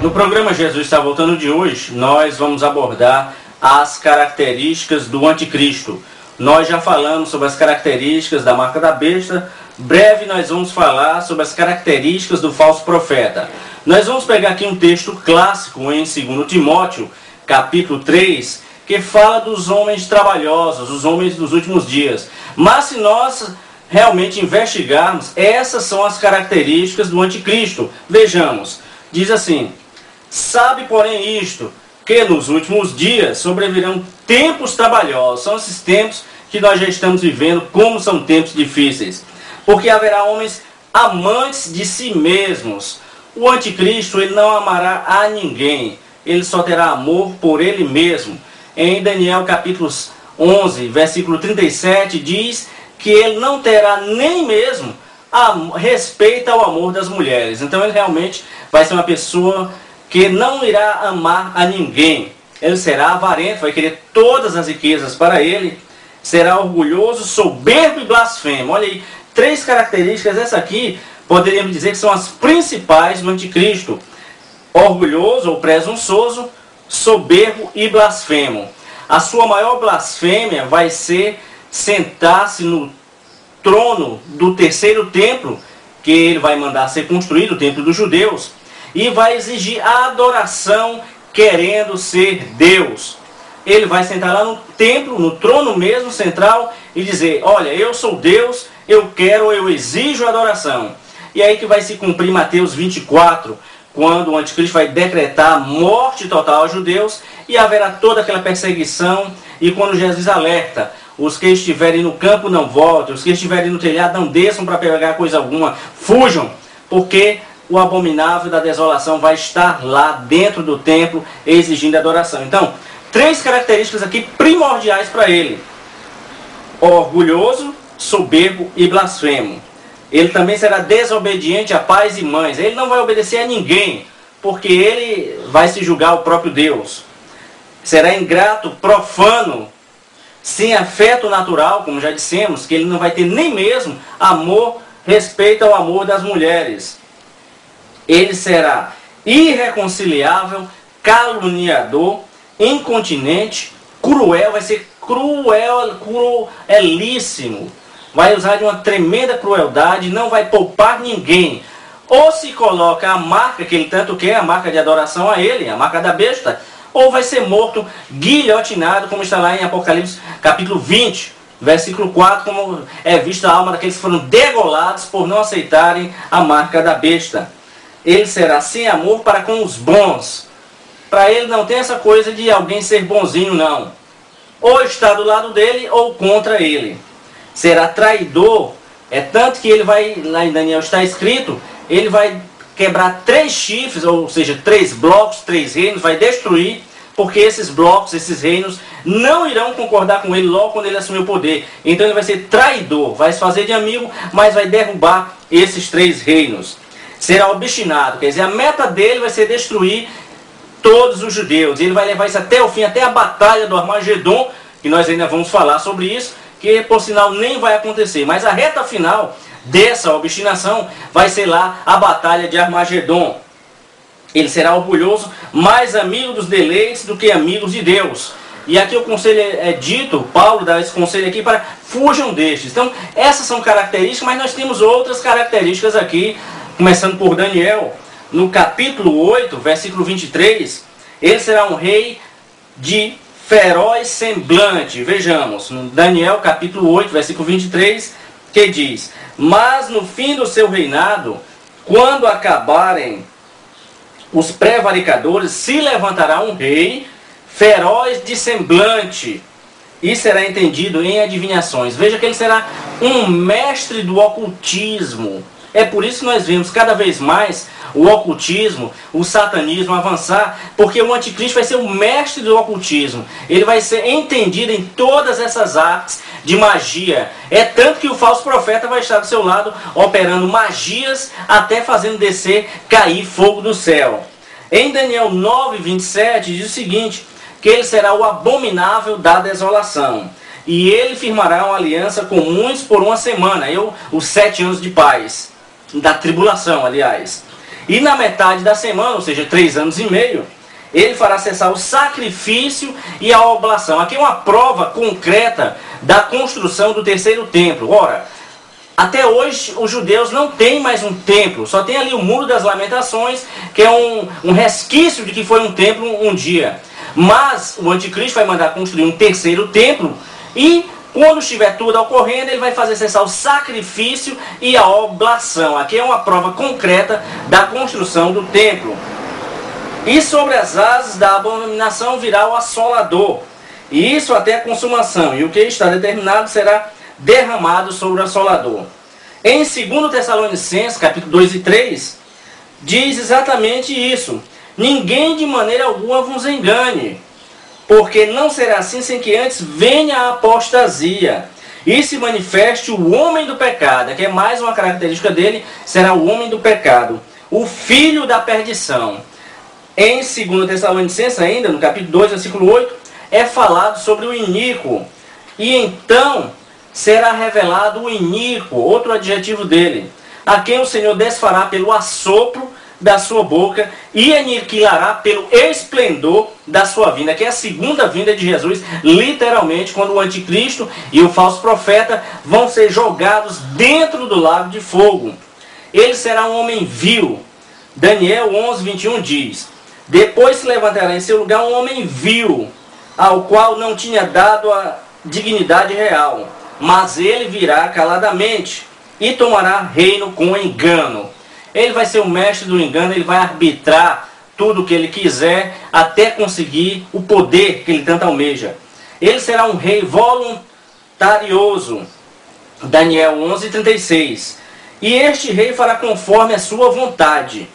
No programa Jesus Está Voltando de hoje, nós vamos abordar as características do anticristo. Nós já falamos sobre as características da marca da besta. Breve nós vamos falar sobre as características do falso profeta. Nós vamos pegar aqui um texto clássico em 2 Timóteo, capítulo 3, que fala dos homens trabalhosos, os homens dos últimos dias. Mas se nós realmente investigarmos, essas são as características do anticristo. Vejamos, diz assim: sabe, porém, isto, que nos últimos dias sobrevirão tempos trabalhosos. São esses tempos que nós já estamos vivendo, como são tempos difíceis. Porque haverá homens amantes de si mesmos. O anticristo, ele não amará a ninguém. Ele só terá amor por ele mesmo. Em Daniel capítulo 11, versículo 37, diz que ele não terá nem mesmo respeito ao amor das mulheres. Então ele realmente vai ser uma pessoa que não irá amar a ninguém. Ele será avarento, vai querer todas as riquezas para ele, será orgulhoso, soberbo e blasfemo. Olha aí, 3 características. Essa aqui poderíamos dizer que são as principais do anticristo: orgulhoso ou presunçoso, soberbo e blasfemo. A sua maior blasfêmia vai ser sentar-se no trono do terceiro templo, que ele vai mandar ser construído, o templo dos judeus, e vai exigir a adoração querendo ser Deus. Ele vai sentar lá no templo, no trono mesmo central, e dizer: olha, eu sou Deus, eu exijo adoração. E aí que vai se cumprir Mateus 24, quando o anticristo vai decretar a morte total aos judeus, e haverá toda aquela perseguição. E quando Jesus alerta: os que estiverem no campo não voltem, os que estiverem no telhado não desçam para pegar coisa alguma, fujam, porque o abominável da desolação vai estar lá dentro do templo exigindo adoração. Então, 3 características aqui primordiais para ele: orgulhoso, soberbo e blasfemo. Ele também será desobediente a pais e mães. Ele não vai obedecer a ninguém, porque ele vai se julgar o próprio Deus. Será ingrato, profano, sem afeto natural, como já dissemos, que ele não vai ter nem mesmo amor, respeito ao amor das mulheres. Ele será irreconciliável, caluniador, incontinente, cruel, vai ser cruelíssimo. Vai usar de uma tremenda crueldade, não vai poupar ninguém. Ou se coloca a marca que ele tanto quer, a marca de adoração a ele, a marca da besta, ou vai ser morto, guilhotinado, como está lá em Apocalipse capítulo 20, versículo 4, como é vista a alma daqueles que foram degolados por não aceitarem a marca da besta. Ele será sem amor para com os bons. Para ele não tem essa coisa de alguém ser bonzinho, não. Ou está do lado dele, ou contra ele. Será traidor. É tanto que ele vai, lá em Daniel está escrito, ele vai quebrar 3 chifres, ou seja, 3 blocos, 3 reinos, vai destruir, porque esses blocos, esses reinos, não irão concordar com ele logo quando ele assumir o poder. Então ele vai ser traidor, vai se fazer de amigo, mas vai derrubar esses 3 reinos. Será obstinado, quer dizer, a meta dele vai ser destruir todos os judeus. Ele vai levar isso até o fim, até a batalha do Armagedon, que nós ainda vamos falar sobre isso, que por sinal nem vai acontecer. Mas a reta final dessa obstinação vai ser lá a batalha de Armagedon. Ele será orgulhoso, mais amigo dos deleites do que amigos de Deus. E aqui o conselho é dito, Paulo dá esse conselho aqui para fujam destes. Então essas são características, mas nós temos outras características aqui, começando por Daniel, no capítulo 8, versículo 23, ele será um rei de feroz semblante. Vejamos, no Daniel capítulo 8, versículo 23, que diz: mas no fim do seu reinado, quando acabarem os prevaricadores, se levantará um rei feroz de semblante, e será entendido em adivinhações. Veja que ele será um mestre do ocultismo. É por isso que nós vemos cada vez mais o ocultismo, o satanismo avançar, porque o anticristo vai ser o mestre do ocultismo. Ele vai ser entendido em todas essas artes de magia. É tanto que o falso profeta vai estar do seu lado, operando magias, até fazendo descer, cair fogo do céu. Em Daniel 9, 27, diz o seguinte: que ele será o abominável da desolação. E ele firmará uma aliança com muitos por uma semana. Os 7 anos de paz. Da tribulação, aliás. E na metade da semana, ou seja, 3 anos e meio, ele fará cessar o sacrifício e a oblação. Aqui é uma prova concreta da construção do terceiro templo. Ora, até hoje os judeus não têm mais um templo, só tem ali o Muro das Lamentações, que é um resquício de que foi um templo um dia. Mas o anticristo vai mandar construir um terceiro templo e quando estiver tudo ocorrendo, ele vai fazer cessar o sacrifício e a oblação. Aqui é uma prova concreta da construção do templo. E sobre as asas da abominação virá o assolador, e isso até a consumação, e o que está determinado será derramado sobre o assolador. Em 2 Tessalonicenses, capítulo 2 e 3, diz exatamente isso. Ninguém de maneira alguma vos engane, porque não será assim sem que antes venha a apostasia e se manifeste o homem do pecado, que é mais uma característica dele, será o homem do pecado, o filho da perdição. Em 2 Tessalonicenses ainda, no capítulo 2, versículo 8, é falado sobre o iníquo. E então será revelado o iníquo, outro adjetivo dele, a quem o Senhor desfará pelo assopro da sua boca e aniquilará pelo esplendor da sua vinda, que é a segunda vinda de Jesus, literalmente, quando o anticristo e o falso profeta vão ser jogados dentro do lago de fogo. Ele será um homem vil. Daniel 11, 21 diz: depois se levantará em seu lugar um homem vil, ao qual não tinha dado a dignidade real, mas ele virá caladamente e tomará reino com engano. Ele vai ser o mestre do engano, ele vai arbitrar tudo o que ele quiser até conseguir o poder que ele tanto almeja. Ele será um rei voluntarioso. Daniel 11:36. E este rei fará conforme a sua vontade,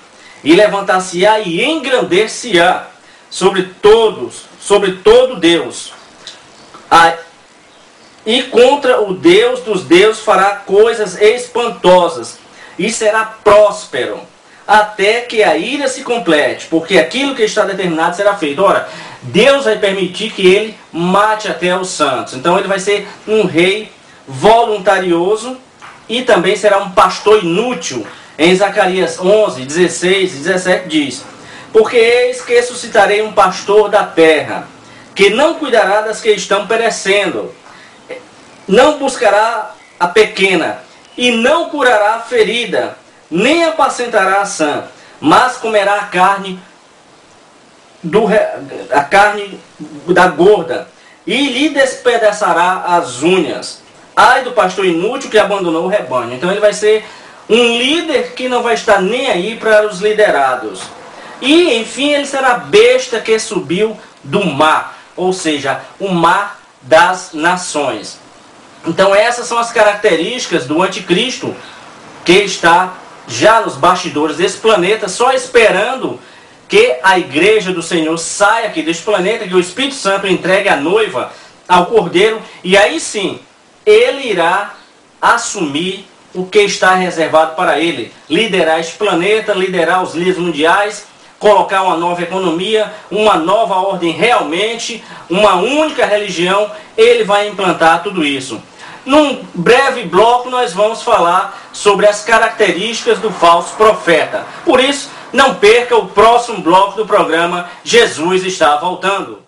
e levantar-se-á e engrandecer-se-á sobre todo Deus. E contra o Deus dos deuses fará coisas espantosas, e será próspero, até que a ira se complete, porque aquilo que está determinado será feito. Ora, Deus vai permitir que ele mate até os santos. Então ele vai ser um rei voluntarioso e também será um pastor inútil. Em Zacarias 11, 16 e 17 diz: porque eis que suscitarei um pastor da terra, que não cuidará das que estão perecendo, não buscará a pequena, e não curará a ferida, nem apacentará a sã, mas comerá a carne da gorda, e lhe despedaçará as unhas. Ai do pastor inútil que abandonou o rebanho. Então ele vai ser um líder que não vai estar nem aí para os liderados. E, enfim, ele será a besta que subiu do mar, ou seja, o mar das nações. Então essas são as características do anticristo, que está já nos bastidores desse planeta, só esperando que a igreja do Senhor saia aqui deste planeta, que o Espírito Santo entregue a noiva ao Cordeiro, e aí sim, ele irá assumir o que está reservado para ele, liderar este planeta, liderar os líderes mundiais, colocar uma nova economia, uma nova ordem realmente, uma única religião. Ele vai implantar tudo isso. Num breve bloco nós vamos falar sobre as características do falso profeta. Por isso, não perca o próximo bloco do programa Jesus está voltando.